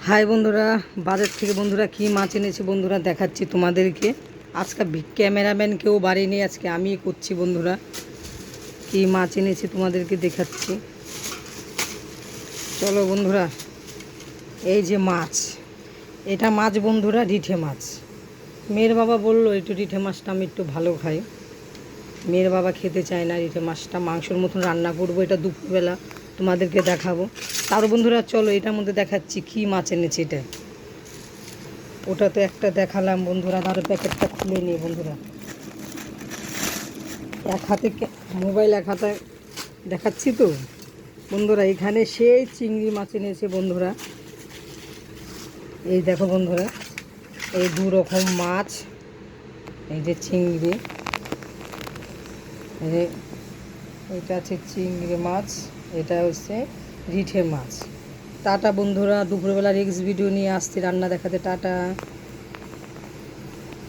High বন্ধুরা, বাজার থেকে বন্ধুরা কি মাছ এনেছি বন্ধুরা দেখাচ্ছি তোমাদেরকে। আজকে ক্যামেরাম্যান কেউ বাড়ি নেই, আজকে আমি করছি বন্ধুরা। কি মাছ এনেছি তোমাদেরকে দেখাচ্ছি, চলো বন্ধুরা। এই যে মাছ, এটা মাছ বন্ধুরা রিঠে মাছ। মেয়ের বাবা বললো একটু রিঠে মাছটা আমি একটু ভালো খাই। মেয়ের বাবা খেতে চায় না রিঠে মাছটা, মাংসর মতন রান্না করবো, এটা দুপুরবেলা তোমাদেরকে দেখাবো। তার বন্ধুরা চলো এটার মধ্যে দেখাচ্ছি কি মাছ এনেছি। এটা ওটা তো একটা দেখালাম বন্ধুরা, ধরো প্যাকেটটা খুলে নিই বন্ধুরা। এক হাতে মোবাইল, এক হাতে দেখাচ্ছি তো বন্ধুরা। এখানে সেই চিংড়ি মাছ এনেছে বন্ধুরা। এই দেখো বন্ধুরা, এই দু রকম মাছ। এই যে চিংড়ি, এই যে এটা আছে চিংড়ি মাছ, এটা হচ্ছে রিঠে মাছ। টাটা বন্ধুরা, দুপুরবেলা রিক্স ভিডিও নিয়ে আসছি রান্না দেখাতে। টাটা।